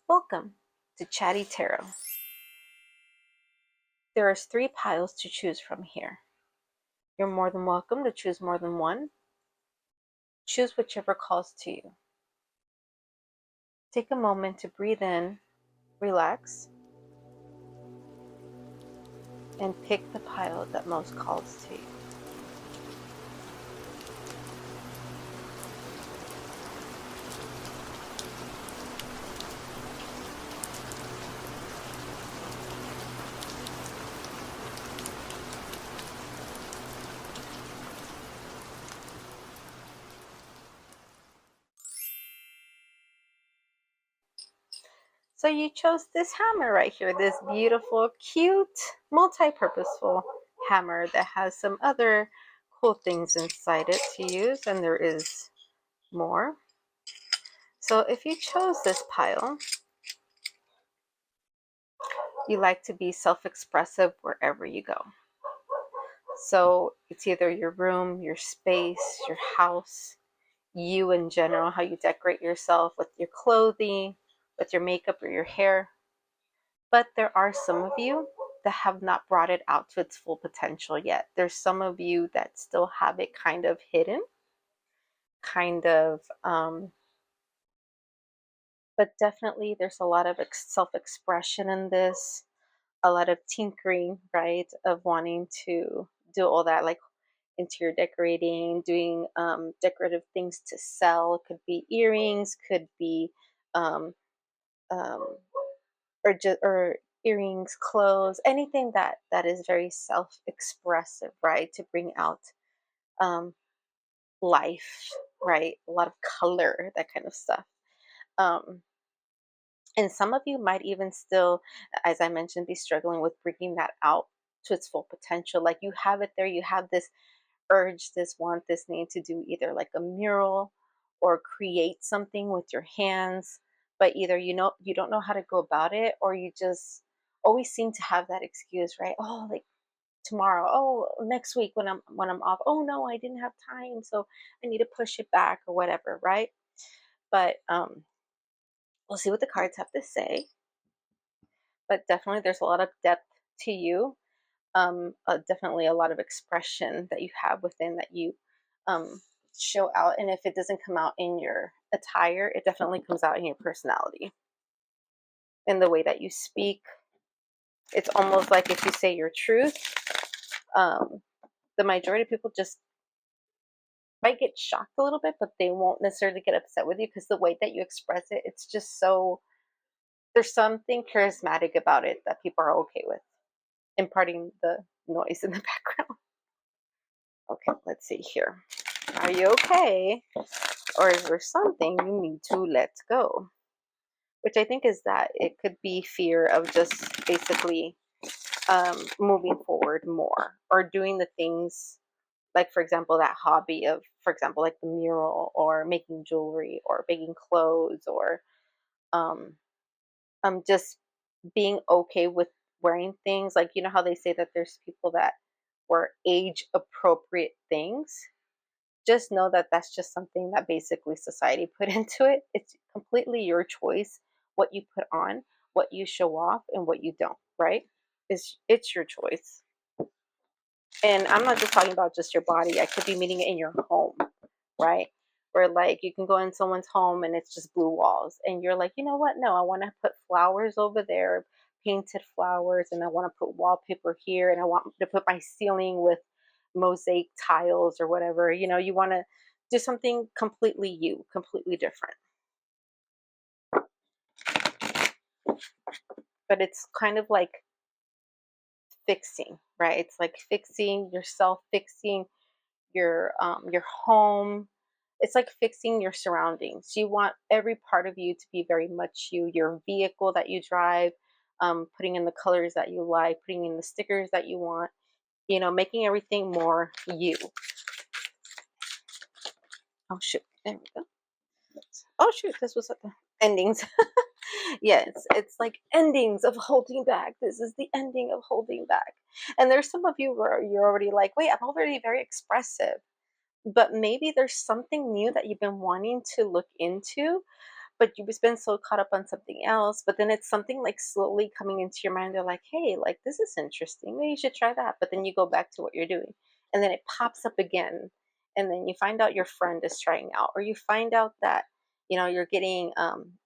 Welcome to Chatty Tarot. There are 3 piles to choose from here. You're more than welcome to choose more than one. Choose whichever calls to you. Take a moment to breathe in, relax, and pick the pile that most calls to you. So you chose this hammer right here, this beautiful, cute, multi-purposeful hammer that has some other cool things inside it to use, and there is more. So if you chose this pile, you like to be self-expressive wherever you go. So it's either your room, your space, your house, you in general, how you decorate yourself with your clothing, with your makeup or your hair. But there are some of you that have not brought it out to its full potential yet. There's some of you that still have it kind of hidden, but definitely there's a lot of self-expression in this, a lot of tinkering, right? Of wanting to do all that, like interior decorating, doing decorative things to sell. Could be earrings, could be um, um, or earrings, clothes, anything that is very self-expressive, right? To bring out um, life, right? A lot of color, that kind of stuff. Um, and some of you might even still, as I mentioned, be struggling with bringing that out to its full potential. Like you have it there, you have this urge, this want, this need to do either like a mural or create something with your hands, but either you don't know how to go about it, or you just always seem to have that excuse, right? Oh, like tomorrow, oh, next week when I'm off, oh no, I didn't have time, so I need to push it back or whatever, right? But we'll see what the cards have to say. But definitely there's a lot of depth to you, definitely a lot of expression that you have within that you um, show out. And if it doesn't come out in your attire, it definitely comes out in your personality, in the way that you speak. It's almost like if you say your truth, um, the majority of people just might get shocked a little bit, but they won't necessarily get upset with you because the way that you express it, it's just so, there's something charismatic about it that people are okay with, imparting the noise in the background. Okay, let's see here. Are you okay? Or is there something you need to let go? Which I think is that it could be fear of just basically moving forward more, or doing the things, like for example that hobby of, for example, like the mural or making jewelry or baking clothes, or um, just being okay with wearing things. Like, you know how they say that there's people that wear age appropriate things. Just know that that's just something that basically society put into it. It's completely your choice what you put on, what you show off, and what you don't, right? It's your choice. And I'm not just talking about just your body. I could be meaning it in your home, right? Where like you can go in someone's home and it's just blue walls, and you're like, you know what? No, I want to put flowers over there, painted flowers, and I want to put wallpaper here, and I want to put my ceiling with mosaic tiles or whatever. You want to do something completely you, completely different. But it's kind of like fixing, right? It's like fixing yourself, fixing your home. It's like fixing your surroundings. You want every part of you to be very much you. Your vehicle that you drive, putting in the colors that you like, putting in the stickers that you want. Making everything more you. Oh shoot! There we go. Oh shoot! This was at the endings. Yeah, it's like endings of holding back. This is the ending of holding back. And there's some of you where you're already like, wait, I'm already very expressive. But maybe there's something new that you've been wanting to look into, but you've been so caught up on something else, but then it's something like slowly coming into your mind. They're like, hey, like this is interesting, maybe you should try that, but then you go back to what you're doing, and then it pops up again, and then you find out your friend is trying out, or you find out that you're getting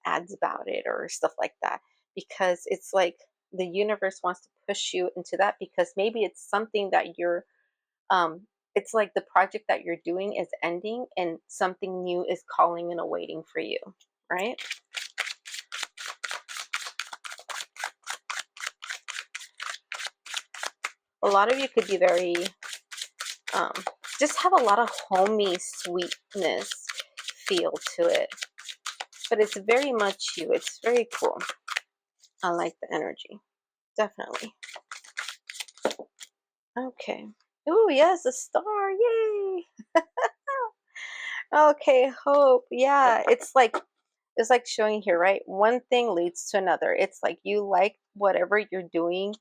ads about it or stuff like that, because it's like the universe wants to push you into that, because maybe it's something that you're it's like the project that you're doing is ending and something new is calling and awaiting for you, right? A lot of you could be very, um, just have a lot of homey sweetness feel to it, but it's very much you. It's very cool. I like the energy, definitely. Okay. Oh, yes, a star. Yay. Okay, hope. Yeah, it's like showing here, right? One thing leads to another. It's like you like whatever you're doing,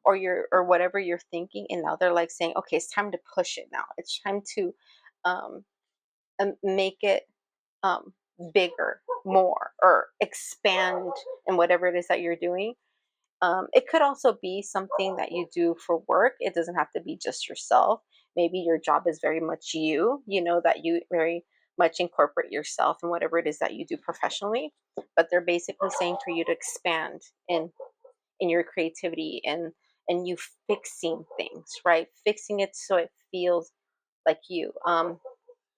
or whatever you're thinking, and now they're like saying, okay, it's time to push it now. It's time to um make it um bigger, more, or expand in whatever it is that you're doing. It could also be something that you do for work. It doesn't have to be just yourself. Maybe your job is very much you, that you very much incorporate yourself in whatever it is that you do professionally. But they're basically saying for you to expand in your creativity, and you fixing things, right? Fixing it so it feels like you.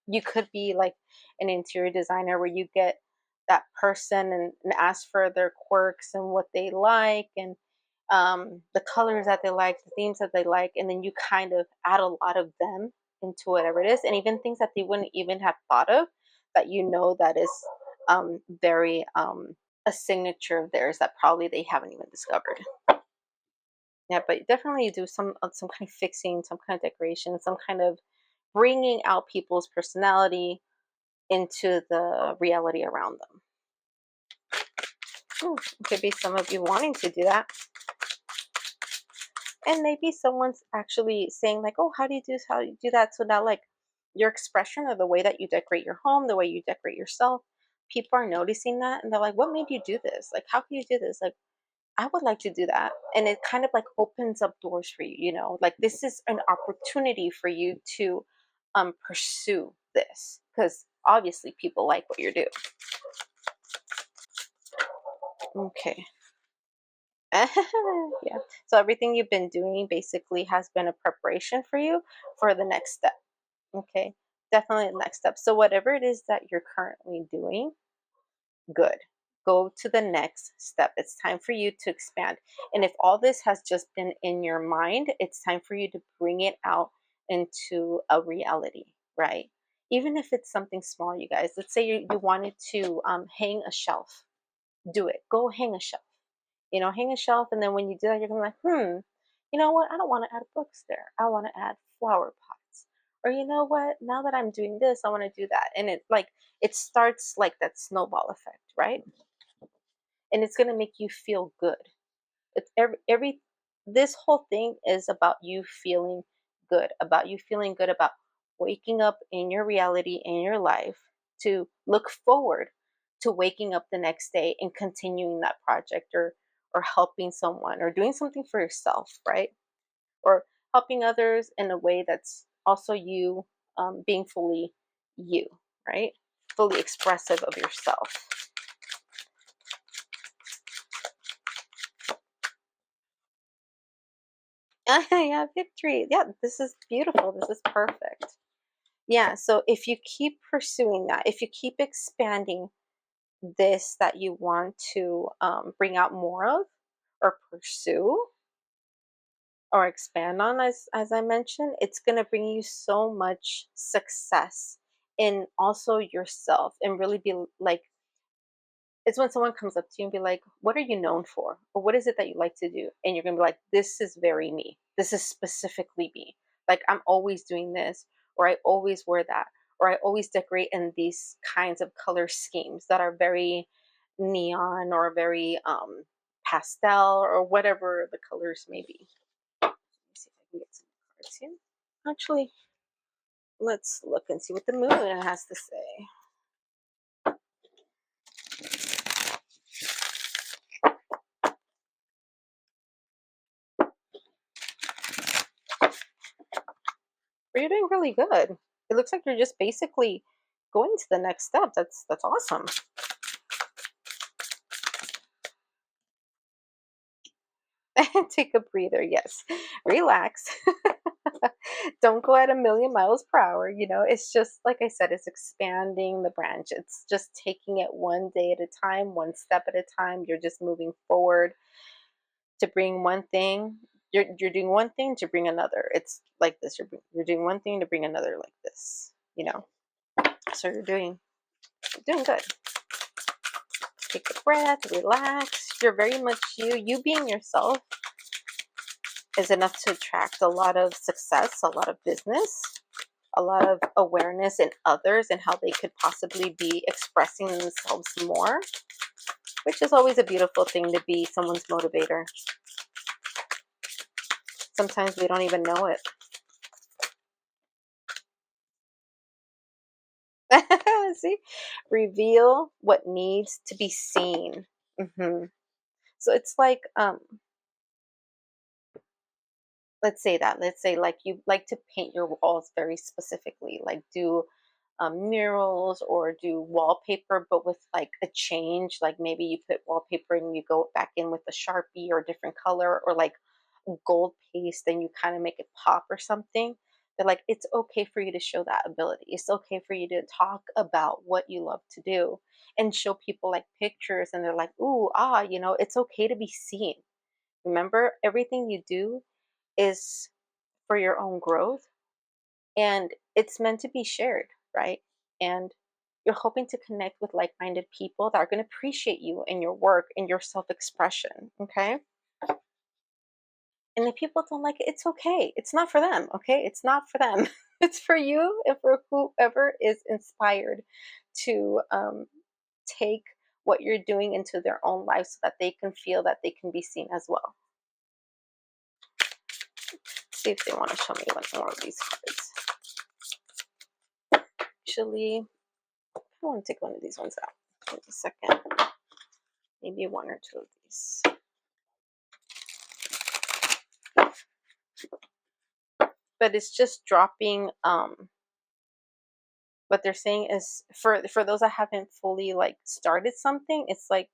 You could be like an interior designer where you get that person and ask for their quirks and what they like, and the colors that they like, the themes that they like, and then you kind of add a lot of them into whatever it is, and even things that they wouldn't even have thought of, that that is very a signature of theirs that probably they haven't even discovered. Yeah, but definitely you do some kind of fixing, some kind of decoration, some kind of bringing out people's personality into the reality around them. Could be some of you wanting to do that. And maybe someone's actually saying like, oh, how do you do that? So now, like, your expression, or the way that you decorate your home, the way you decorate yourself, people are noticing that, and they're like, what made you do this? Like, how can you do this? Like, I would like to do that. And it kind of like opens up doors for you, like this is an opportunity for you to pursue this, because obviously people like what you do. Okay. Yeah. So everything you've been doing basically has been a preparation for you for the next step. Okay. Definitely the next step. So whatever it is that you're currently doing, good. Go to the next step. It's time for you to expand. And if all this has just been in your mind, it's time for you to bring it out into a reality, right? Even if it's something small, you guys. Let's say you wanted to hang a shelf. Do it. Go hang a shelf. Hang a shelf, and then when you do that, you're gonna be like, you know what? I don't want to add books there. I want to add flower pots. Or you know what? Now that I'm doing this, I want to do that. And it starts like that snowball effect, right? And it's gonna make you feel good. It's every this whole thing is about you feeling good, about you feeling good about waking up in your reality, in your life, to look forward to waking up the next day and continuing that project, or helping someone, or doing something for yourself, right? Or helping others in a way that's also you, being fully you, right? Fully expressive of yourself. Yeah, victory. Yeah, this is beautiful. This is perfect. Yeah, so if you keep pursuing that, if you keep expanding this that you want to bring out more of, or pursue, or expand on, as I mentioned, it's going to bring you so much success in also yourself, and really be like, it's when someone comes up to you and be like, what are you known for, or what is it that you like to do, and you're going to be like, this is very me, this is specifically me, like I'm always doing this, or I always wear that, or I always decorate in these kinds of color schemes that are very neon, or very pastel, or whatever the colors may be. Let me see if I can get some cards here. Actually, let's look and see what the moon has to say. But you're doing really good. It looks like you're just basically going to the next step. That's awesome. Take a breather. Yes. Relax. Don't go at a million miles per hour. It's just like I said, it's expanding the branch. It's just taking it one day at a time, one step at a time. You're just moving forward to bring one thing. You're doing one thing to bring another. It's like this. You're doing one thing to bring another like this. So you're doing good. Take a breath, relax. You're very much you. You being yourself is enough to attract a lot of success, a lot of business, a lot of awareness in others and how they could possibly be expressing themselves more, which is always a beautiful thing to be someone's motivator. Sometimes we don't even know it. See, reveal what needs to be seen. hmm So it's like, let's say like you like to paint your walls very specifically, like do murals or do wallpaper, but with like a change. Like maybe you put wallpaper and you go back in with a Sharpie or a different color, or like gold paste and you kind of make it pop or something. They're like, it's okay for you to show that ability. It's okay for you to talk about what you love to do and show people like pictures, and they're like, ooh, it's okay to be seen. Remember, everything you do is for your own growth, and it's meant to be shared, right? And you're hoping to connect with like-minded people that are going to appreciate you and your work and your self-expression. Okay. And if people don't like it, it's okay. It's not for them. Okay. It's not for them. It's for you and for whoever is inspired to take what you're doing into their own life so that they can feel that they can be seen as well. See if they want to show me one more of these cards. Actually, I want to take one of these ones out. Wait a second. Maybe one or two of these. But it's just dropping. What they're saying is, for those that haven't fully like started something, it's like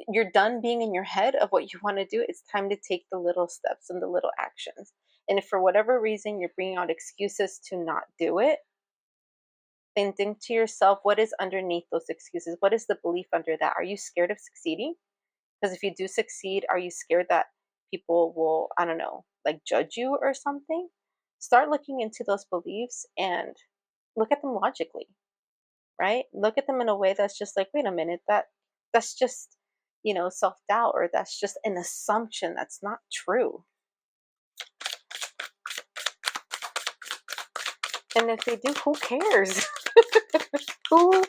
you're done being in your head of what you want to do. It's time to take the little steps and the little actions. And if for whatever reason you're bringing out excuses to not do it, then think to yourself, what is underneath those excuses? What is the belief under that? Are you scared of succeeding? Because if you do succeed, are you scared that people will, I don't know, like judge you or something? Start looking into those beliefs and look at them logically, right? Look at them in a way that's just like, wait a minute, that's just, self-doubt, or that's just an assumption that's not true. And if they do, who cares? Who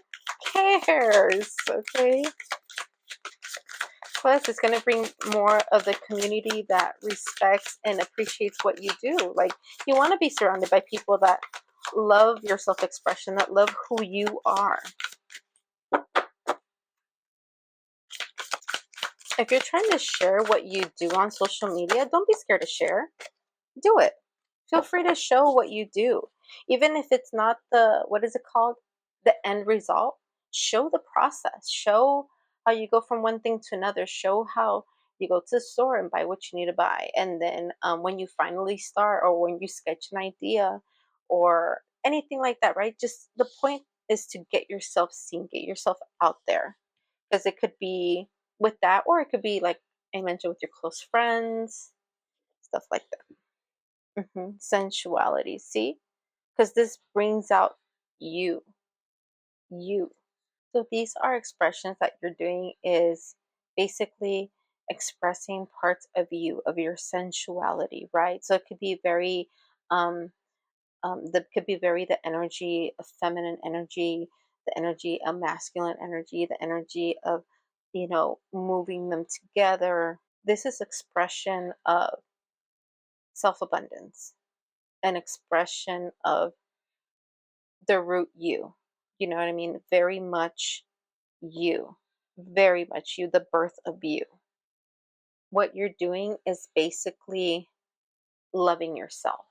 cares? Okay. Plus, it's going to bring more of the community that respects and appreciates what you do. Like, you want to be surrounded by people that love your self expression, that love who you are. If you're trying to share what you do on social media, don't be scared to share. Do it. Feel free to show what you do. Even if it's not what is it called? The end result. Show the process. Show how you go from one thing to another. Show how you go to the store and buy what you need to buy. And then when you finally start, or when you sketch an idea or anything like that, right? Just the point is to get yourself seen, get yourself out there. Because it could be with that, or it could be like I mentioned, with your close friends, stuff like that. Sensuality, see? Because this brings out you, you. So these are expressions that you're doing, is basically expressing parts of you, of your sensuality, right? So it could be very, that could be very the energy of feminine energy, the energy of masculine energy, the energy of, moving them together. This is expression of self-abundance, an expression of the root you. You know what I mean? Very much you. Very much you, the birth of you. What you're doing is basically loving yourself.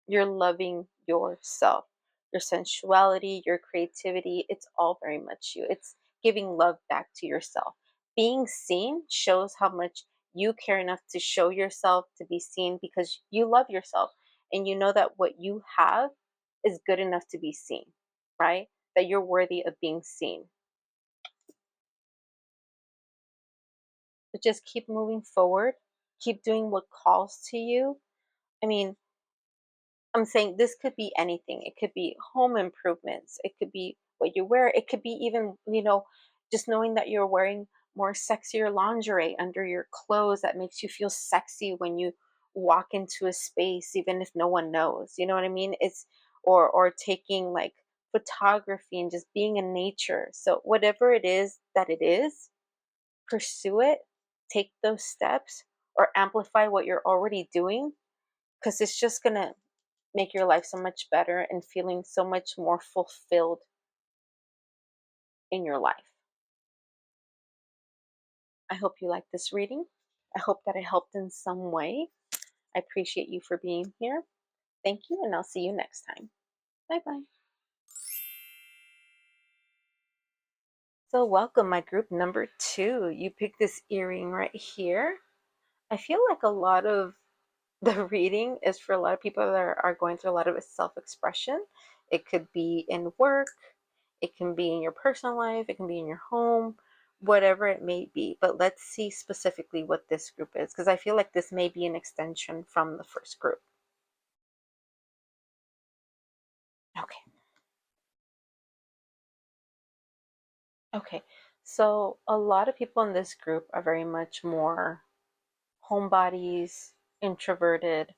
you're loving yourself, your sensuality, your creativity. It's all very much you. It's giving love back to yourself. Being seen shows how much you care enough to show yourself to be seen because you love yourself and you know that what you have is good enough to be seen, right? That you're worthy of being seen. But just keep moving forward, keep doing what calls to you. I mean, I'm saying this could be anything. It could be home improvements. It could be what you wear. It could be even, just knowing that you're wearing more sexier lingerie under your clothes that makes you feel sexy when you walk into a space, even if no one knows. You know what I mean? It's or taking like photography and just being in nature. So whatever it is that it is, pursue it, take those steps, or amplify what you're already doing because it's just gonna make your life so much better and feeling so much more fulfilled in your life. I hope you like this reading. I hope that it helped in some way. I appreciate you for being here. Thank you, and I'll see you next time. Bye bye. So, welcome, my group number two. You picked this earring right here. I feel like a lot of the reading is for a lot of people that are going through a lot of self expression. It could be in work, it can be in your personal life, it can be in your home, whatever it may be. But let's see specifically what this group is because I feel like this may be an extension from the first group. Okay. Okay. So a lot of people in this group are very much more homebodies, introverted,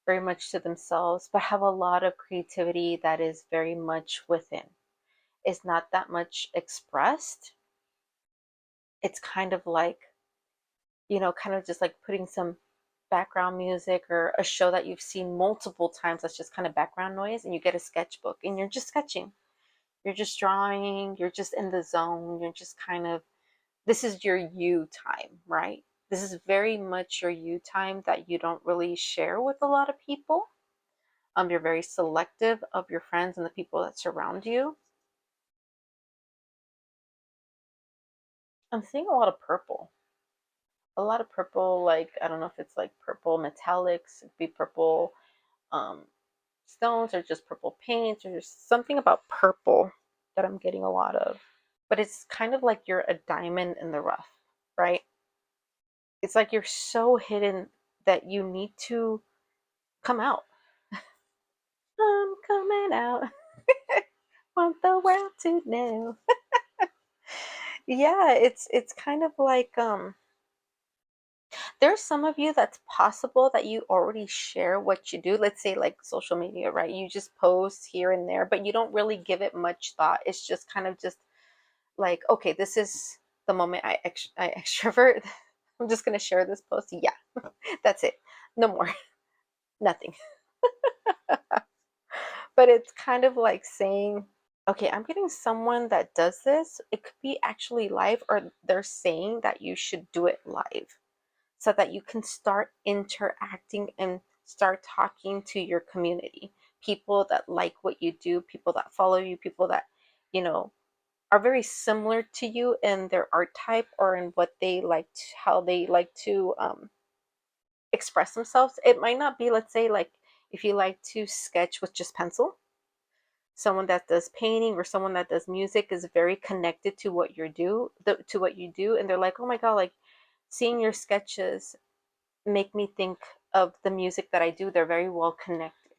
very much to themselves, but have a lot of creativity that is very much within. It's not that much expressed. It's kind of like, kind of just like putting some background music or a show that you've seen multiple times that's just kind of background noise, and you get a sketchbook and you're just sketching. You're just drawing, you're just in the zone, you're just kind of, this is your you time, right? This is very much your you time that you don't really share with a lot of people. You're very selective of your friends and the people that surround you. I'm seeing a lot of purple. A lot of purple, like I don't know if it's like purple metallics, it could be purple um, stones or just purple paints or just something about purple that I'm getting a lot of. But it's kind of like you're a diamond in the rough, right? It's like you're so hidden that you need to come out. I'm coming out. Want the world to know. Yeah, it's kind of like there's some of you that's possible that you already share what you do. Let's say like social media, right? You just post here and there, but you don't really give it much thought. It's just kind of just like, okay, this is the moment I extrovert. I'm just gonna share this post. Yeah, that's it. No more, nothing. But it's kind of like saying, okay, I'm getting someone that does this. It could be actually live, or they're saying that you should do it live so that you can start interacting and start talking to your community. People that like what you do, people that follow you, people that, you know, are very similar to you in their art type or in what they like, how they like to express themselves. It might not be, let's say, like if you like to sketch with just pencil, someone that does painting or someone that does music is very connected to what to what you do, and they're like, oh my god, like seeing your sketches make me think of the music that I do. They're very well connected.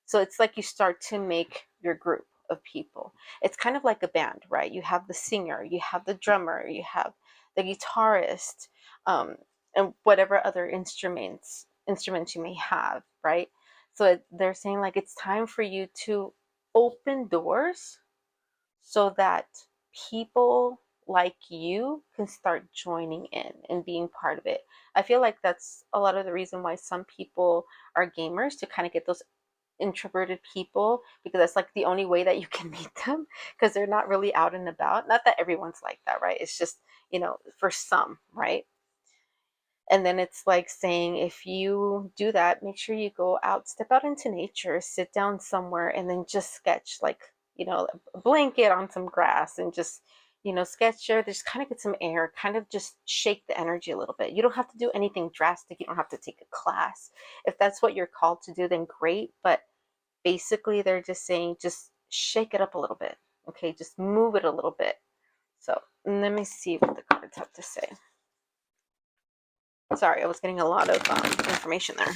So it's like you start to make your group of people. It's kind of like a band, right? You have the singer, you have the drummer, you have the guitarist, and whatever other instruments you may have, right? So they're saying like it's time for you to open doors so that people like you can start joining in and being part of it. I feel like that's a lot of the reason why some people are gamers, to kind of get those introverted people, because that's like the only way that you can meet them because they're not really out and about. Not that everyone's like that, right? It's just, for some, right? And then it's like saying, if you do that, make sure you go out, step out into nature, sit down somewhere, and then just sketch, like, a blanket on some grass, and just, sketch there. Just kind of get some air, kind of just shake the energy a little bit. You don't have to do anything drastic. You don't have to take a class. If that's what you're called to do, then great. But basically, they're just saying, just shake it up a little bit. Okay, just move it a little bit. So let me see what the cards have to say. Sorry, I was getting a lot of information there.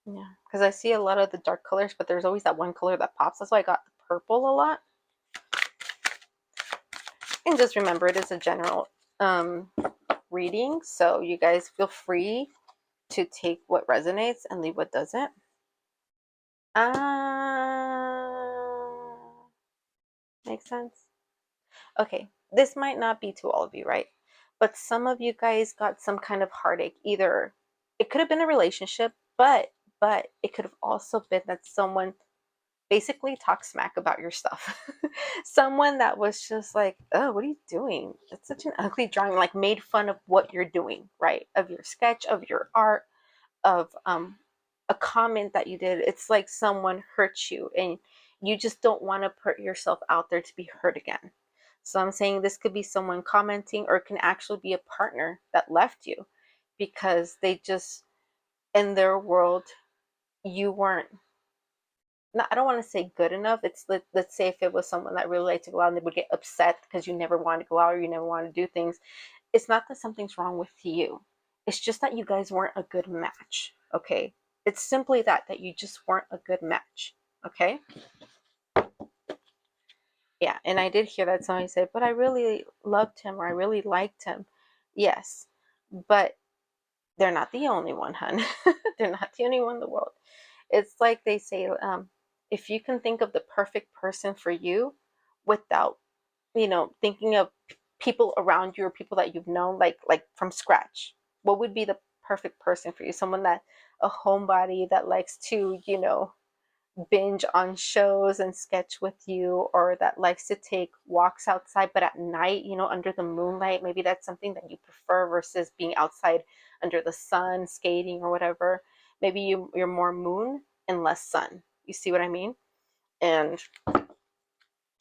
Yeah, because I see a lot of the dark colors, but there's always that one color that pops. That's why I got the purple a lot. And just remember, it is a general reading, so you guys feel free to take what resonates and leave what doesn't. Makes sense? Okay, this might not be to all of you, right? But some of you guys got some kind of heartache. Either it could have been a relationship, but it could have also been that someone basically talk smack about your stuff. Someone that was just like, oh, what are you doing? It's such an ugly drawing, like made fun of what you're doing, right? Of your sketch, of your art, of a comment that you did. It's like someone hurt you and you just don't want to put yourself out there to be hurt again. So I'm saying this could be someone commenting, or it can actually be a partner that left you because they just, in their world, you weren't, no, I don't want to say good enough. It's let's say if it was someone that really liked to go out and they would get upset because you never wanted to go out or you never wanted to do things. It's not that something's wrong with you. It's just that you guys weren't a good match. Okay. It's simply that you just weren't a good match. Okay. Yeah. And I did hear that somebody said, but I really loved him or I really liked him. Yes. But they're not the only one, hun. They're not the only one in the world. It's like they say, if you can think of the perfect person for you without, thinking of people around you or people that you've known, like from scratch, what would be the perfect person for you? Someone that, a homebody that likes to, binge on shows and sketch with you, or that likes to take walks outside, but at night, under the moonlight. Maybe that's something that you prefer versus being outside under the sun, skating or whatever. Maybe you're more moon and less sun. You see what I mean? And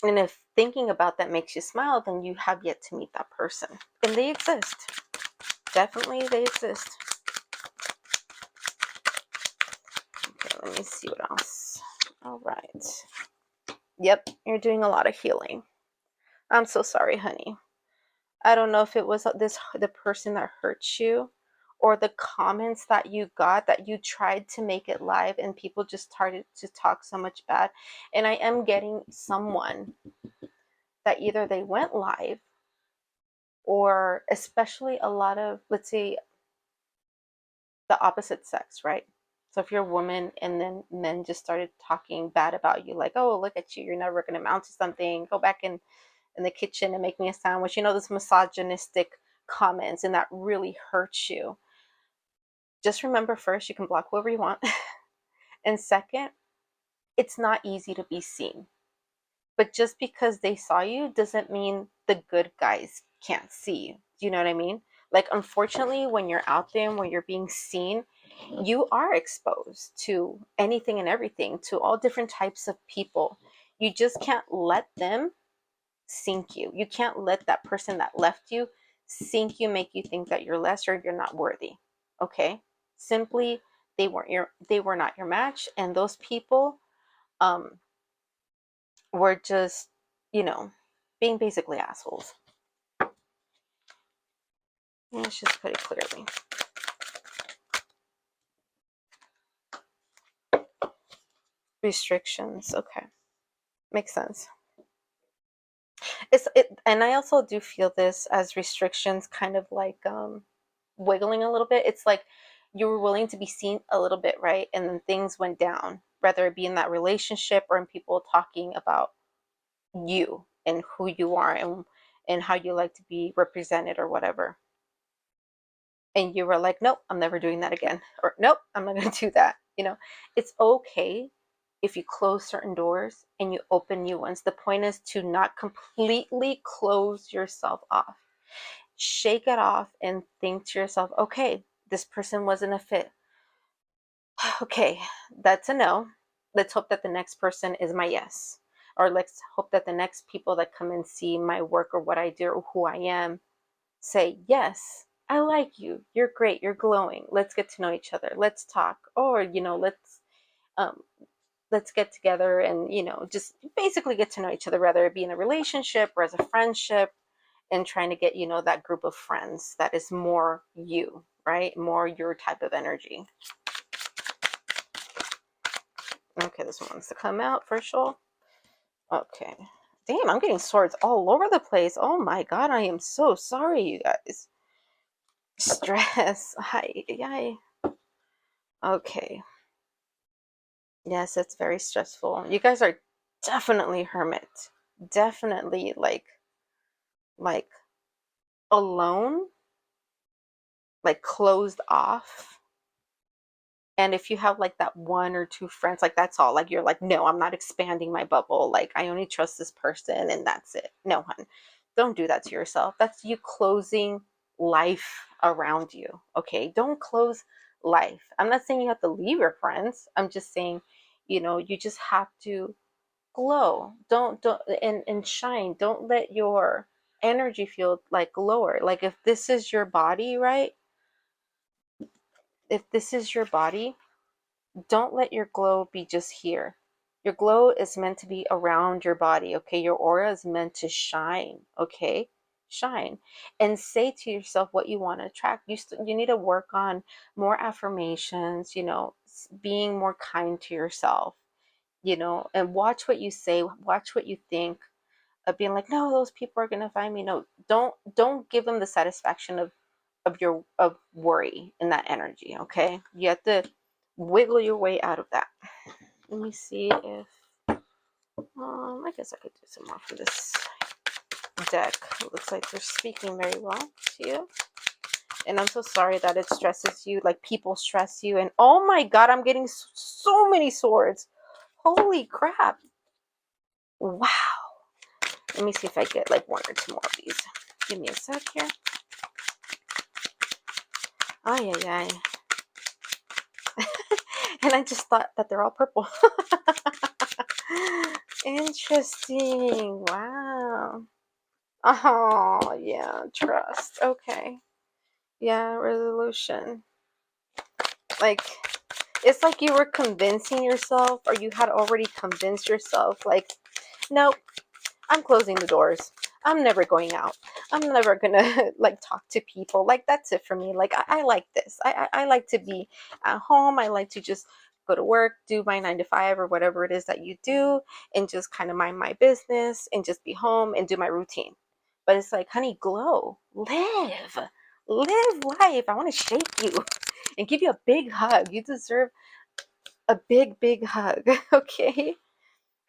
if thinking about that makes you smile, then you have yet to meet that person. And they exist. Definitely they exist. Okay, let me see what else. All right. Yep, you're doing a lot of healing. I'm so sorry, honey. I don't know if it was the person that hurt you, or the comments that you got, that you tried to make it live and people just started to talk so much bad. And I am getting someone that either they went live, or especially a lot of, let's say, the opposite sex, right? So if you're a woman and then men just started talking bad about you, like, oh, look at you, you're never going to amount to something, go back in the kitchen and make me a sandwich, this misogynistic comments, and that really hurts you. Just remember, first, you can block whoever you want. And second, it's not easy to be seen. But just because they saw you doesn't mean the good guys can't see you. Do you know what I mean? Like, unfortunately, when you're out there and when you're being seen, you are exposed to anything and everything, to all different types of people. You just can't let them sink you. You can't let that person that left you sink you, make you think that you're less or you're not worthy. Okay? Simply, they were not your match, and those people um were just, you know, being basically assholes. Let's just put it clearly. Restrictions. Okay. Makes sense. And I also do feel this as restrictions, kind of like wiggling a little bit. It's like you were willing to be seen a little bit, right? And then things went down, whether it be in that relationship or in people talking about you and who you are, and how you like to be represented or whatever. And you were like, nope, I'm never doing that again. Or nope, I'm not going to do that. It's okay if you close certain doors and you open new ones. The point is to not completely close yourself off. Shake it off and think to yourself, okay, this person wasn't a fit. Okay, that's a no. Let's hope that the next person is my yes. Or let's hope that the next people that come and see my work or what I do or who I am say, yes, I like you. You're great. You're glowing. Let's get to know each other. Let's talk. Or, um, let's get together and, just basically get to know each other, whether it be in a relationship or as a friendship, and trying to get, that group of friends that is more you, right? More your type of energy. Okay, this one wants to come out for sure. Okay. Damn, I'm getting swords all over the place. Oh my god, I am so sorry, you guys. Stress. Hi. Hi. Okay. Yes, it's very stressful. You guys are definitely hermit. Definitely like alone, like closed off. And if you have like that one or two friends, like that's all. Like you're like, no, I'm not expanding my bubble. Like I only trust this person and that's it. No, hun. Don't do that to yourself. That's you closing life around you. Okay. Don't close life. I'm not saying you have to leave your friends. I'm just saying, you just have to glow. Don't and shine. Don't let your energy field like lower. Like if this is your body, right? If this is your body, don't let your glow be just here. Your glow is meant to be around your body, okay? Your aura is meant to shine, okay? Shine. And say to yourself what you want to attract. You need to work on more affirmations, being more kind to yourself, and watch what you say, watch what you think, of being like, no, those people are going to find me. No, don't give them the satisfaction of worry in that energy, okay? You have to wiggle your way out of that. Let me see if I guess I could do some more for this deck. It looks like they're speaking very well to you. And I'm so sorry that it stresses you, like people stress you. And oh my god, I'm getting so many swords. Holy crap. Wow. Let me see if I get like one or two more of these. Give me a sec here. Ay, ay, ay. And I just thought that they're all purple. Interesting. Wow. Oh, yeah. Trust. Okay. Yeah. Resolution. Like, it's like you were convincing yourself, or you had already convinced yourself, like, nope, I'm closing the doors. I'm never going out. I'm never gonna like talk to people. Like that's it for me. Like I like this. I like to be at home. I like to just go to work, do my 9 to 5 or whatever it is that you do, and just kind of mind my business and just be home and do my routine. But it's like, honey, glow, live life. I want to shake you and give you a big hug. You deserve a big hug. Okay.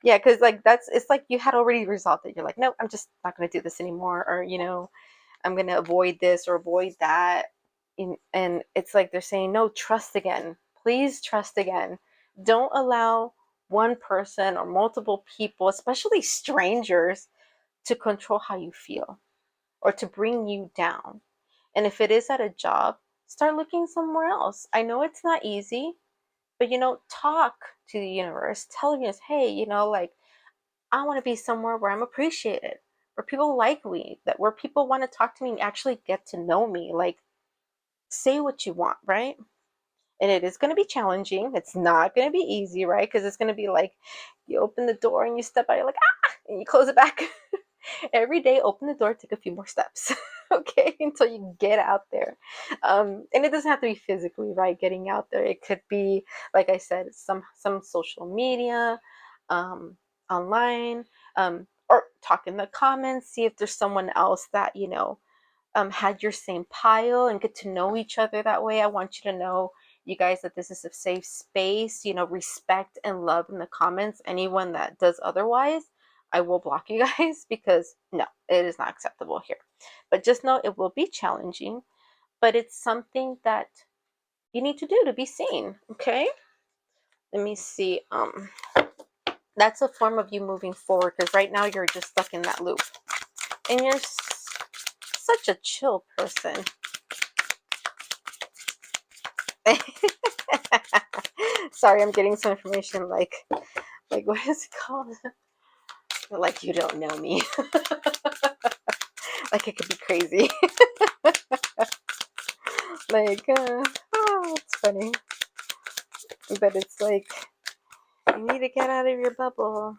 Yeah, because like it's like you had already resolved it. You're like, no, I'm just not going to do this anymore, or I'm going to avoid this or avoid that. And it's like they're saying, no, trust again. Please trust again. Don't allow one person or multiple people, especially strangers, to control how you feel or to bring you down. And if it is at a job, start looking somewhere else. I know it's not easy, but talk to the universe. Tell the universe, hey, like I want to be somewhere where I'm appreciated, where people like me, that where people want to talk to me and actually get to know me. Like, say what you want, right? And it is going to be challenging. It's not going to be easy, right? Because it's going to be like you open the door and you step out, you're like, and you close it back. Every day, open the door, take a few more steps, okay, until you get out there. And it doesn't have to be physically, right? Getting out there. It could be, like I said, some social media, um, online, or talk in the comments. See if there's someone else that had your same pile and get to know each other that way. I want you to know, you guys, that this is a safe space. Respect and love in the comments. Anyone that does otherwise, I will block you guys because no, it is not acceptable here. But just know it will be challenging, but it's something that you need to do to be seen. Okay. Let me see. That's a form of you moving forward, because right now you're just stuck in that loop. And you're such a chill person. Sorry, I'm getting some information like what is it called? Like you don't know me. Like it could be crazy. Like, oh, it's funny. But it's like, you need to get out of your bubble.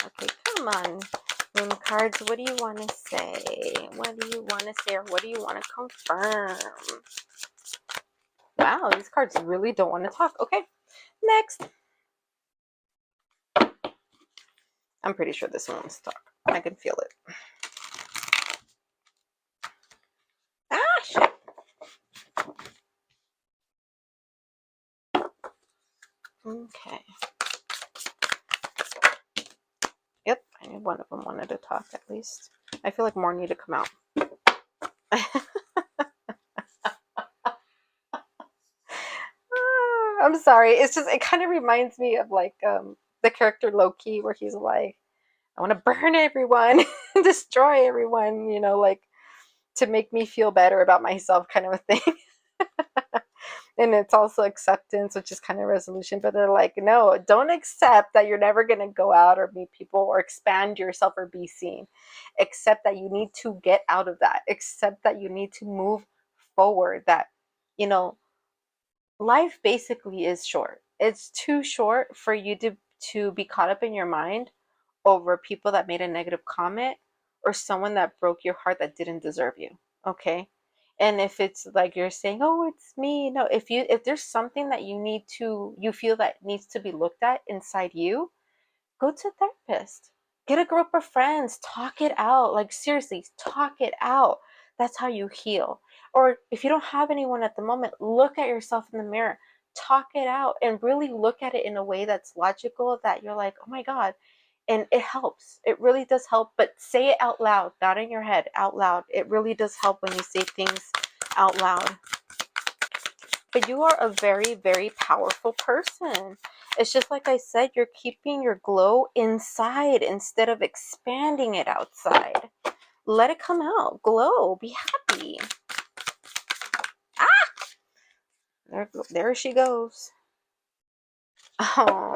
Okay, come on. Moon cards, what do you want to say? What do you want to say, or what do you want to confirm? Wow, these cards really don't want to talk. Okay, next. I'm pretty sure this one wants to talk. I can feel it. Ah, shit. Okay. Yep, I knew one of them wanted to talk at least. I feel like more need to come out. I'm sorry. It's just, it kind of reminds me of like the character Loki, where he's like, I want to burn everyone, destroy everyone, like to make me feel better about myself, kind of a thing. And it's also acceptance, which is kind of resolution. But they're like, no, don't accept that you're never going to go out or meet people or expand yourself or be seen. Accept that you need to get out of that. Accept that you need to move forward. That, you know, life basically is short. It's too short for you to be caught up in your mind over people that made a negative comment or someone that broke your heart that didn't deserve you. Okay? And if it's like you're saying, "Oh, it's me." No, if there's something that you feel that needs to be looked at inside you, go to a therapist. Get a group of friends, talk it out. Like seriously, talk it out. That's how you heal. Or if you don't have anyone at the moment, look at yourself in the mirror, talk it out, and really look at it in a way that's logical, that you're like, oh my God. And it helps. It really does help. But say it out loud, not in your head, out loud. It really does help when you say things out loud. But you are a very, very powerful person. It's just like I said, you're keeping your glow inside instead of expanding it outside. Let it come out. Glow. Be happy. Ah! There she goes. Oh,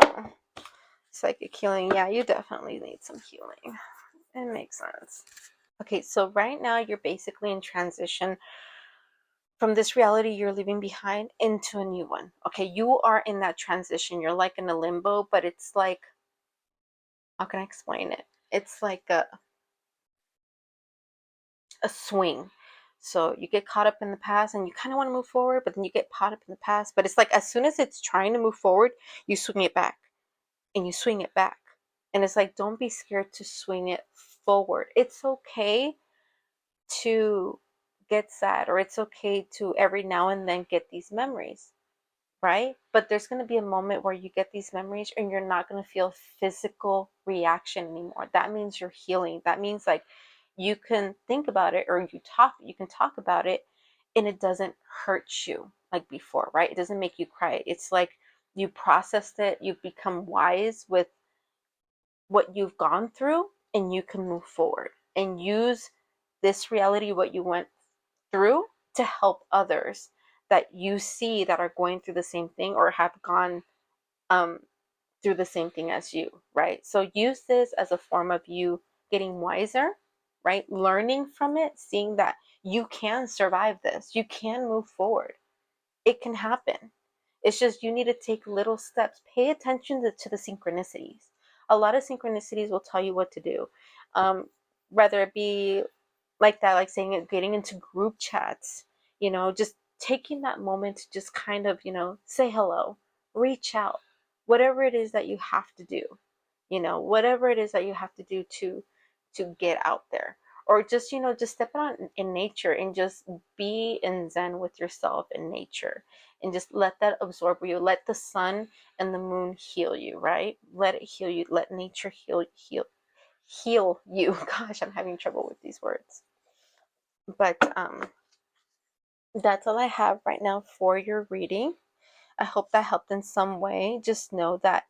psychic healing. Yeah, you definitely need some healing. It makes sense. Okay, so right now you're basically in transition from this reality you're leaving behind into a new one. Okay, you are in that transition. You're like in a limbo, but it's like, how can I explain it? It's like a swing. So you get caught up in the past and you kind of want to move forward, but then you get caught up in the past. But it's like as soon as it's trying to move forward, you swing it back and you swing it back. And it's like, don't be scared to swing it forward. It's okay to get sad, or it's okay to every now and then get these memories, right? But there's going to be a moment where you get these memories and you're not going to feel physical reaction anymore. That means you're healing. That means like you can think about it, or you can talk about it, and it doesn't hurt you like before, right? It doesn't make you cry. It's like you processed it, you've become wise with what you've gone through, and you can move forward and use this reality, what you went through, to help others that you see that are going through the same thing or have gone um, through the same thing as you, right? So use this as a form of you getting wiser, right? Learning from it, seeing that you can survive this, you can move forward. It can happen. It's just you need to take little steps. Pay attention to the synchronicities. A lot of synchronicities will tell you what to do. Whether it be like that, like saying it, getting into group chats, just taking that moment to just kind of, say hello, reach out, whatever it is that you have to do, whatever it is that you have to do to get out there, or just, just step out in nature and just be in zen with yourself in nature, and just let that absorb you. Let the sun and the moon heal you, right? Let it heal you. Let nature heal you. Gosh, I'm having trouble with these words. But that's all I have right now for your reading. I hope that helped in some way. Just know that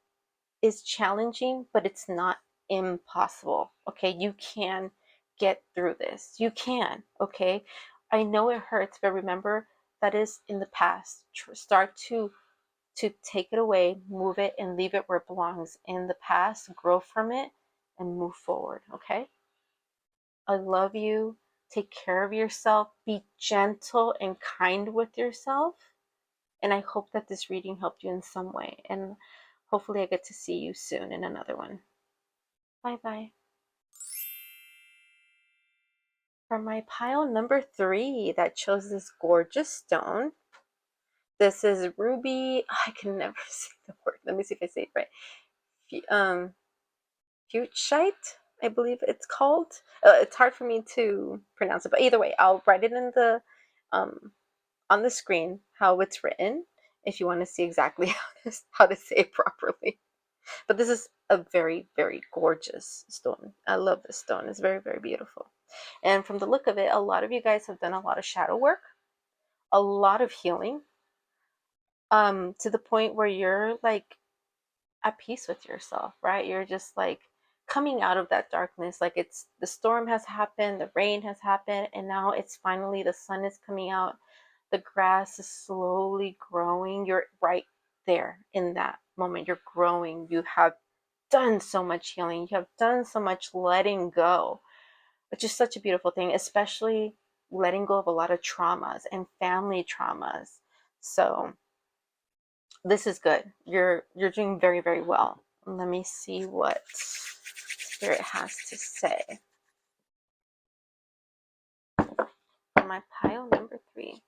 is challenging, but it's not impossible. Okay, you can get through this. You can. Okay, I know it hurts, but remember that is in the past. Start to take it away, move it, and leave it where it belongs in the past. Grow from it and move forward. Okay. I love you. Take care of yourself. Be gentle and kind with yourself. And I hope that this reading helped you in some way. And hopefully, I get to see you soon in another one. Bye bye. For my pile number 3 that chose this gorgeous stone, this is ruby. I can never say the word. Let me see if I say it right. Fuchsite, I believe it's called. It's hard for me to pronounce it, but either way, I'll write it in the um, on the screen how it's written if you want to see exactly how to say it properly. But this is a very, very gorgeous stone. I love this stone. It's very, very beautiful. And from the look of it, a lot of you guys have done a lot of shadow work, a lot of healing, to the point where you're like at peace with yourself, right? You're just like coming out of that darkness. Like it's the storm has happened, the rain has happened, and now it's finally the sun is coming out. The grass is slowly growing. You're right there in that moment. You're growing. You have done so much healing. You have done so much letting go, which is such a beautiful thing, especially letting go of a lot of traumas and family traumas. So this is good. You're doing very, very well. Let me see what Spirit has to say. On my pile number 3.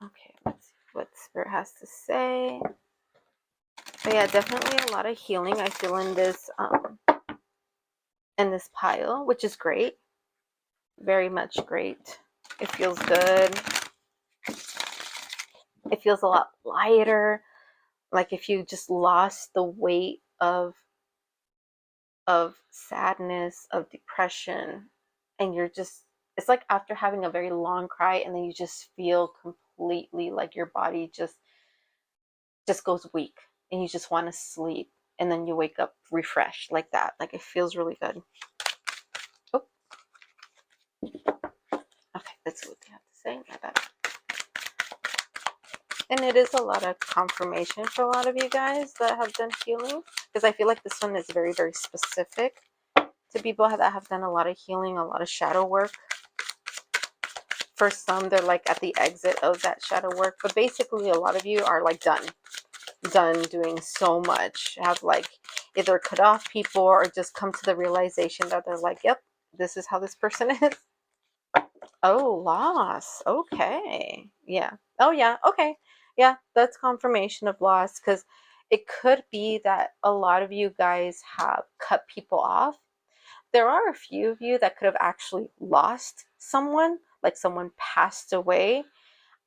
Okay, let's see what Spirit has to say. But yeah, definitely a lot of healing I feel in this pile, which is great. Very much great. It feels good. It feels a lot lighter. Like if you just lost the weight of sadness, of depression, and you're just, it's like after having a very long cry and then you just feel completely like your body just goes weak and you just want to sleep, and then you wake up refreshed like that. Like it feels really good. Oh, okay, that's what they have to say. My bad. And it is a lot of confirmation for a lot of you guys that have done healing, because I feel like this one is very, very specific to people that have done a lot of healing, a lot of shadow work. For some, they're like at the exit of that shadow work, but basically a lot of you are like done doing so much, have like either cut off people or just come to the realization that they're like, yep, this is how this person is. Oh, loss. Okay. Yeah. Oh, yeah. Okay. Yeah, that's confirmation of loss, because it could be that a lot of you guys have cut people off. There are a few of you that could have actually lost someone, like someone passed away.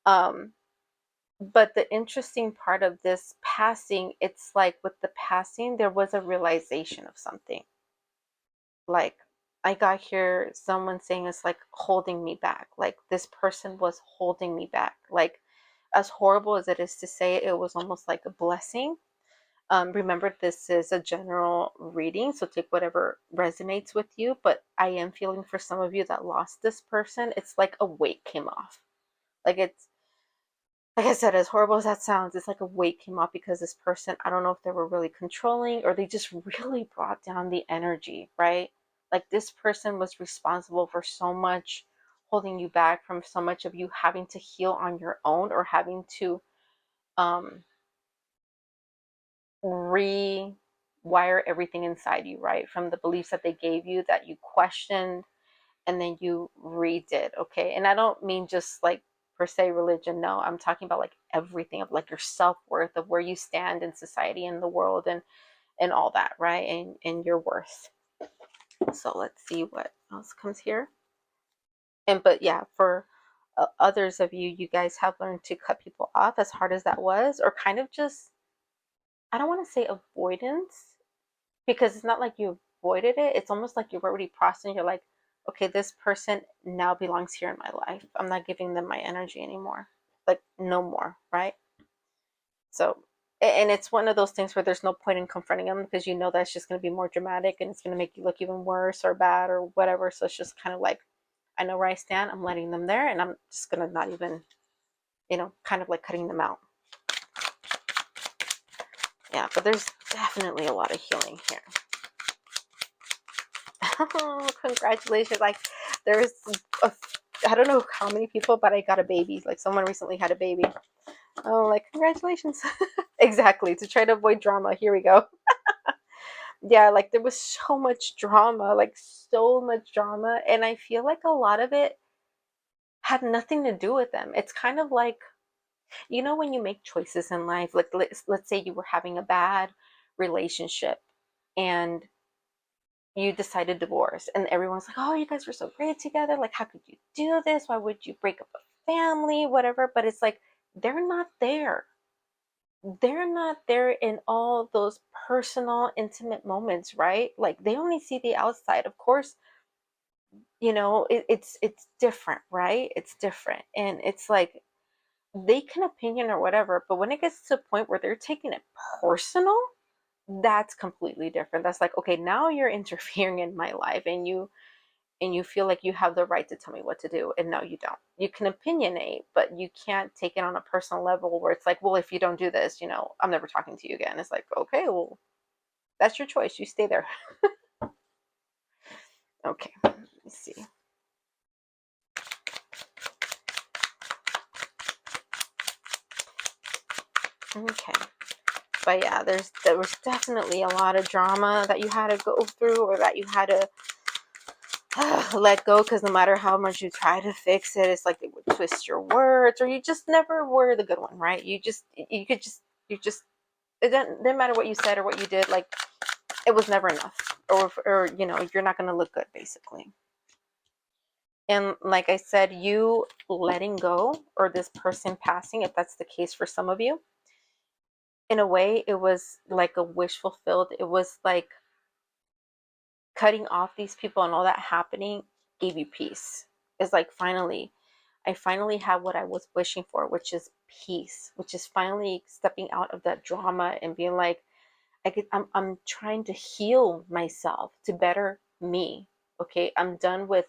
But the interesting part of this passing, it's like with the passing, there was a realization of something. Like I got here, someone saying it's like holding me back. Like this person was holding me back. Like as horrible as it is to say it, it was almost like a blessing. Remember, this is a general reading, so take whatever resonates with you. But I am feeling for some of you that lost this person, it's like a weight came off. Like it's, like I said, as horrible as that sounds, it's like a weight came off, because this person, I don't know if they were really controlling or they just really brought down the energy, right? Like this person was responsible for so much, holding you back from so much of you having to heal on your own, or having to um, rewire everything inside you, right? From the beliefs that they gave you that you questioned and then you redid, okay? And I don't mean just like per se religion. No, I'm talking about like everything, of like your self-worth, of where you stand in society and the world, and all that, right? And your worth. So let's see what else comes here. And but yeah, for others of you, you guys have learned to cut people off, as hard as that was, or kind of just, I don't want to say avoidance, because it's not like you avoided it. It's almost like you've already processed and you're like, okay, this person now belongs here in my life. I'm not giving them my energy anymore. Like, no more, right? So, and it's one of those things where there's no point in confronting them because you know that's just going to be more dramatic and it's going to make you look even worse or bad or whatever. So it's just kind of like, I know where I stand. I'm letting them there and I'm just going to not even, kind of like cutting them out. Yeah, but there's definitely a lot of healing here. Oh, congratulations. Like, there's I don't know how many people, but I got a baby. Like, someone recently had a baby. Oh, like, congratulations. Exactly. To try to avoid drama. Here we go. Yeah, like, there was so much drama, like, so much drama. And I feel like a lot of it had nothing to do with them. It's kind of like, when you make choices in life, like, let's say you were having a bad relationship and you decided divorce and everyone's like, oh, you guys were so great together, like, how could you do this, why would you break up a family, whatever. But it's like, they're not there in all those personal intimate moments, right? Like, they only see the outside. Of course, it's different, right? It's different. And it's like, they can opinion or whatever, but when it gets to a point where they're taking it personal, that's completely different. That's like, okay, now you're interfering in my life and you feel like you have the right to tell me what to do. And no, you don't. You can opinionate, but you can't take it on a personal level where it's like, well, if you don't do this, I'm never talking to you again. It's like, okay, well, that's your choice. You stay there. Okay, let me see. Okay. But yeah, there was definitely a lot of drama that you had to go through or that you had to let go, because no matter how much you try to fix it, it's like they would twist your words or you just never were the good one, right? You just it didn't matter what you said or what you did, like, it was never enough, or you're not going to look good, basically. And like I said, you letting go or this person passing, if that's the case for some of you, in a way it was like a wish fulfilled. It was like cutting off these people and all that happening gave you peace. It's like, I finally have what I was wishing for, which is peace, which is finally stepping out of that drama and being like, I'm trying to heal myself to better me. Okay, I'm done with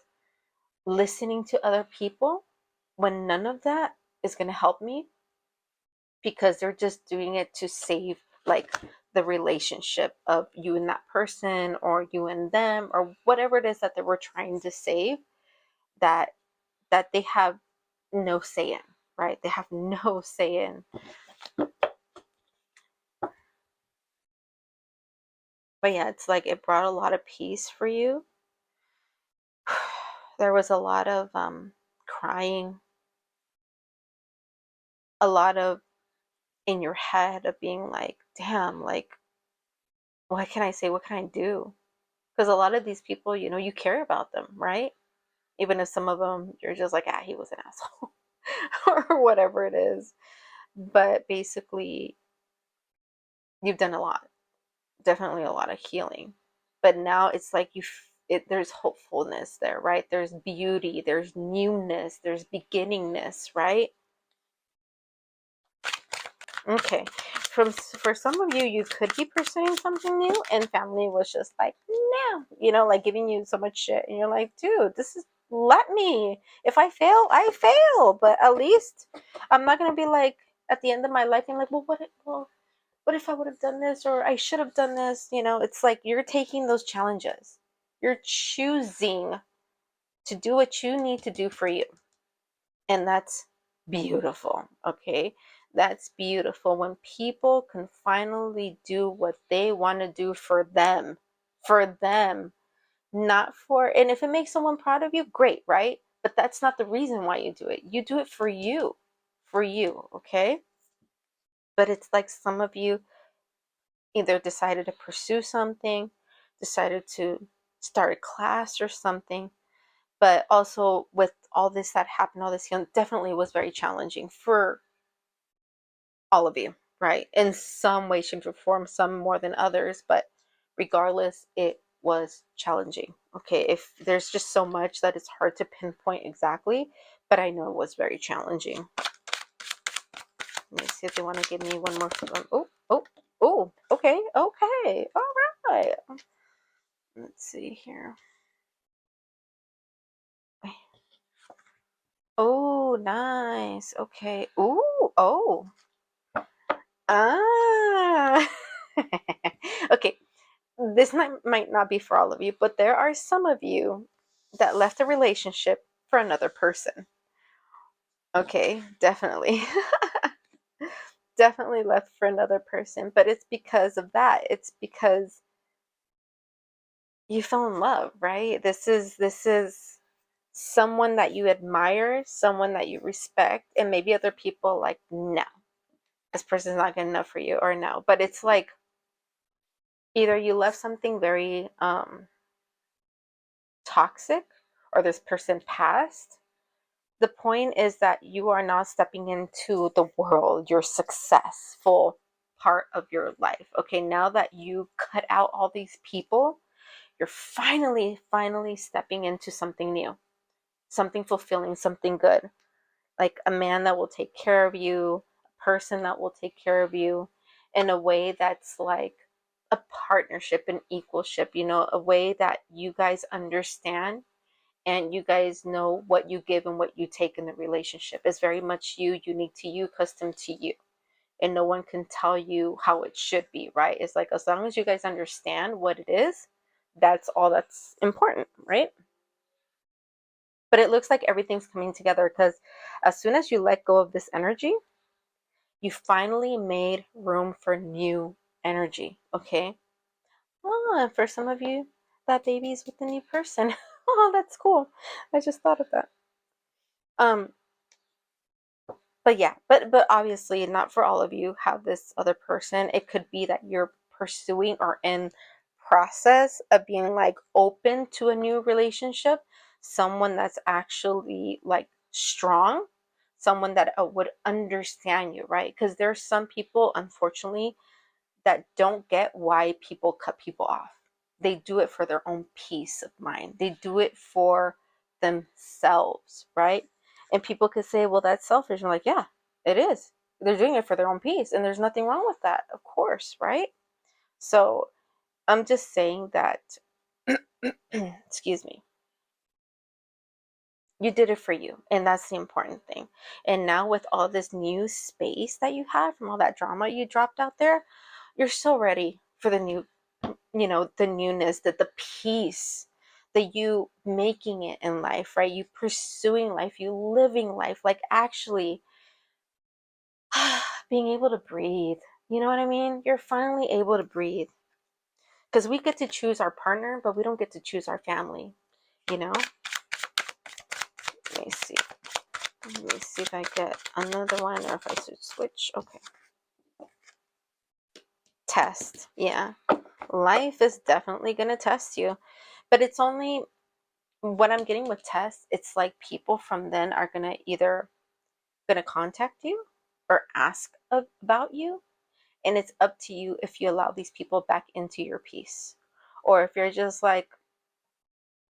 listening to other people when none of that is going to help me, because they're just doing it to save, like, the relationship of you and that person or you and them or whatever it is that they were trying to save, that they have no say in, right? They have no say in. But yeah, it's like it brought a lot of peace for you. There was a lot of crying, a lot of in your head of being like, damn, like, what can I say? What can I do? Because a lot of these people, you care about them, right? Even if some of them you're just like, he was an asshole or whatever it is. But basically, you've done a lot, definitely a lot of healing. But now it's like there's hopefulness there, right? There's beauty, there's newness, there's beginningness, right? Okay. For some of you, you could be pursuing something new, and family was just like, no, like giving you so much shit, and you're like, dude, this is let me. If I fail, I fail, but at least I'm not gonna be like at the end of my life and like, what if I would have done this or I should have done this? It's like you're taking those challenges. You're choosing to do what you need to do for you. And that's beautiful, okay? That's beautiful when people can finally do what they want to do for them, not for, and if it makes someone proud of you, great, right? But that's not the reason why you do it. You do it for you, okay? But it's like some of you either decided to pursue something, decided to start a class or something, but also with all this that happened, all this healing definitely was very challenging for all of you, right? In some way, shape, or form, some more than others, but regardless, it was challenging. Okay, if there's just so much that it's hard to pinpoint exactly, but I know it was very challenging. Let me see if they want to give me one more. Oh, okay, all right. Let's see here. Oh, nice. Okay. Ooh, oh. Ah. Okay. This might not be for all of you, but there are some of you that left a relationship for another person. Okay, definitely. Definitely left for another person, but it's because of that. It's because you fell in love, right? This is someone that you admire, someone that you respect, and maybe other people like, no, this person's not good enough for you, or no. But it's like either you left something very toxic, or this person passed. The point is that you are now stepping into the world, your successful part of your life. Okay, now that you cut out all these people, you're finally stepping into something new, something fulfilling, something good. Like a man that will take care of you, a person that will take care of you in a way that's like a partnership, an equalship, a way that you guys understand and you guys know what you give and what you take in the relationship. It's very much you, unique to you, custom to you. And no one can tell you how it should be, right? It's like as long as you guys understand what it is, that's all that's important, right? But it looks like everything's coming together because as soon as you let go of this energy, you finally made room for new energy, okay? Oh, and for some of you, that baby's with a new person. Oh, that's cool. I just thought of that. Um, but yeah, but obviously not for all of you have this other person. It could be that you're pursuing or in process of being like open to a new relationship, someone that's actually like strong, someone that would understand you, right? Because there's some people, unfortunately, that don't get why people cut people off. They do it for their own peace of mind. They do it for themselves, right? And people could say, well, that's selfish. I'm like, yeah, it is. They're doing it for their own peace. And there's nothing wrong with that, of course, right? So I'm just saying that, excuse me, you did it for you. And that's the important thing. And now with all this new space that you have from all that drama you dropped out there, you're so ready for the new, the newness, the peace, the you making it in life, right? You pursuing life, you living life, like actually being able to breathe. You know what I mean? You're finally able to breathe because we get to choose our partner, but we don't get to choose our family, you know? Let me see. Let me see if I get another one or if I should switch. Okay. Test. Yeah. Life is definitely going to test you, but it's only what I'm getting with tests. It's like people from then are going to either going to contact you or ask about you. And it's up to you if you allow these people back into your peace. Or if you're just like,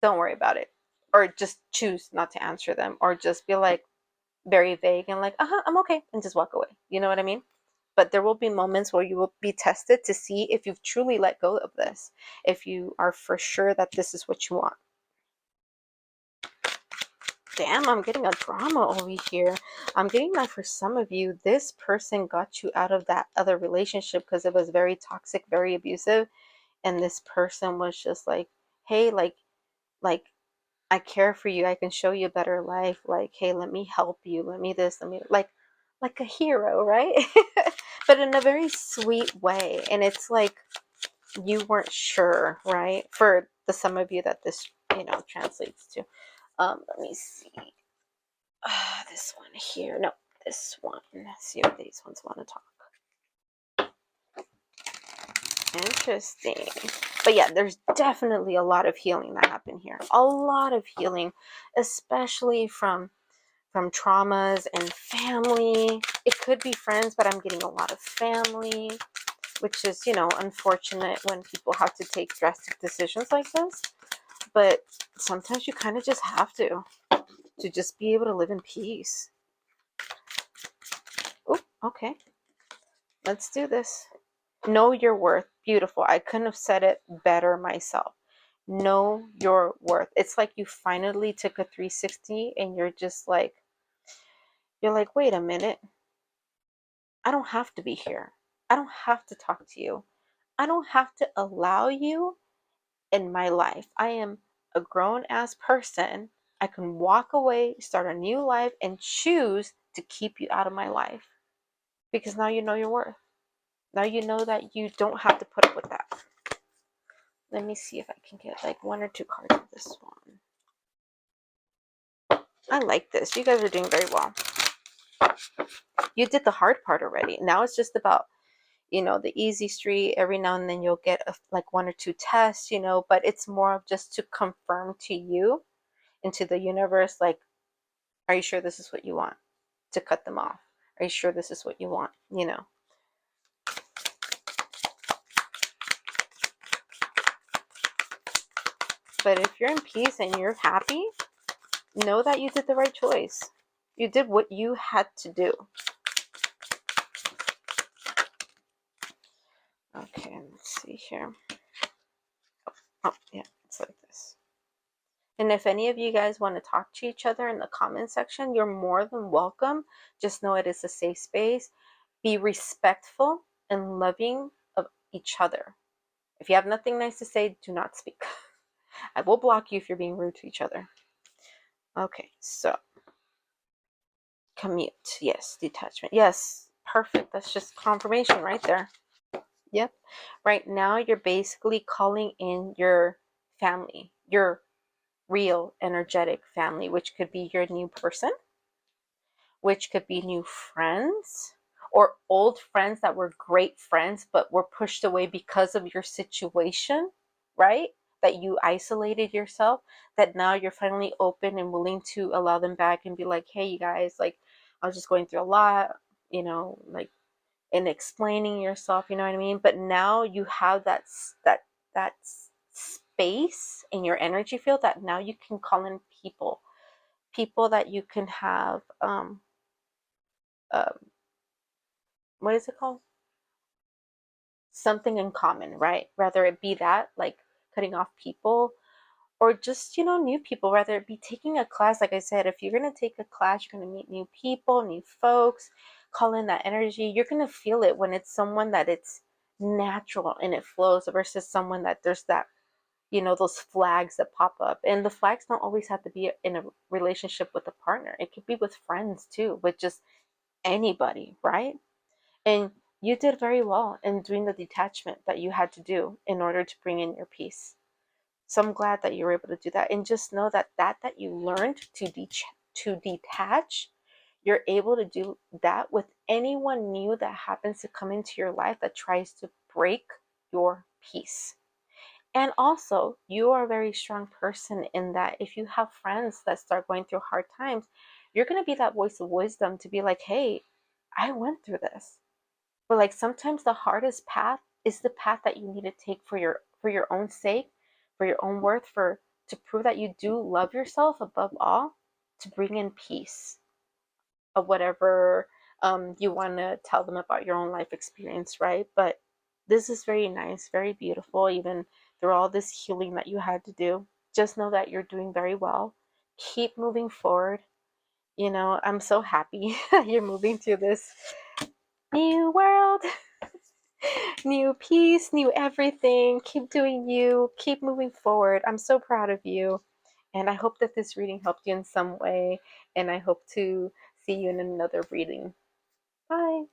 don't worry about it. Or just choose not to answer them. Or just be like very vague and like, I'm okay. And just walk away. You know what I mean? But there will be moments where you will be tested to see if you've truly let go of this. If you are for sure that this is what you want. Damn, I'm getting a drama over here. I'm getting that for some of you, this person got you out of that other relationship because it was very toxic, very abusive. And this person was just like, hey, like, I care for you. I can show you a better life. Like, hey, let me help you. Let me this, let me like a hero, right? But in a very sweet way. And it's like you weren't sure, right? For the some of you that this, translates to. Let me see. This one here. No, this one. Let's see if these ones want to talk. Interesting. But yeah, there's definitely a lot of healing that happened here. A lot of healing, especially from traumas and family. It could be friends, but I'm getting a lot of family. which is, unfortunate when people have to take drastic decisions like this. But sometimes you kind of just have to just be able to live in peace. Oh, okay. Let's do this. Know your worth. Beautiful. I couldn't have said it better myself. Know your worth. It's like you finally took a 360 and you're like, wait a minute. I don't have to be here. I don't have to talk to you. I don't have to allow you in my life. I am a grown ass person. I can walk away, start a new life, and choose to keep you out of my life. Because now you know your worth. Now you know that you don't have to put up with that. Let me see if I can get like 1 or 2 cards of this one. I like this. You guys are doing very well. You did the hard part already. Now it's just about, the easy street. Every now and then you'll get like 1 or 2 tests, but it's more of just to confirm to you and to the universe, like, are you sure this is what you want? To cut them off. Are you sure this is what you want? But if you're in peace and you're happy, know that you did the right choice. You did what you had to do. Okay, let's see here. Oh, yeah, it's like this. And if any of you guys want to talk to each other in the comment section, you're more than welcome. Just know it is a safe space. Be respectful and loving of each other. If you have nothing nice to say, do not speak. I will block you if you're being rude to each other. Okay, so commute. Yes, detachment. Yes, perfect. That's just confirmation right there. Yep. Right now, you're basically calling in your family, your real energetic family, which could be your new person, which could be new friends, or old friends that were great friends but were pushed away because of your situation, right? That you isolated yourself, that now you're finally open and willing to allow them back and be like, hey, you guys, like, I was just going through a lot, like, and explaining yourself, you know what I mean? But now you have that space in your energy field that now you can call in people that you can have um what is it called, something in common, right? Rather it be that, like, cutting off people, or just, new people, rather it be taking a class. Like I said, if you're going to take a class, you're going to meet new people, new folks, call in that energy. You're going to feel it when it's someone that it's natural and it flows, versus someone that there's that, those flags that pop up. And the flags don't always have to be in a relationship with a partner. It could be with friends too, with just anybody, right? And you did very well in doing the detachment that you had to do in order to bring in your peace. So I'm glad that you were able to do that. And just know that you learned to detach, you're able to do that with anyone new that happens to come into your life that tries to break your peace. And also, you are a very strong person in that if you have friends that start going through hard times, you're going to be that voice of wisdom to be like, hey, I went through this. But like sometimes the hardest path is the path that you need to take for your own sake, for your own worth, for to prove that you do love yourself above all, to bring in peace of whatever you want to tell them about your own life experience, right? But this is very nice, very beautiful, even through all this healing that you had to do. Just know that you're doing very well. Keep moving forward. I'm so happy you're moving through this new world. New peace, new everything. Keep doing you. Keep moving forward. I'm so proud of you. And I hope that this reading helped you in some way. And I hope to see you in another reading. Bye.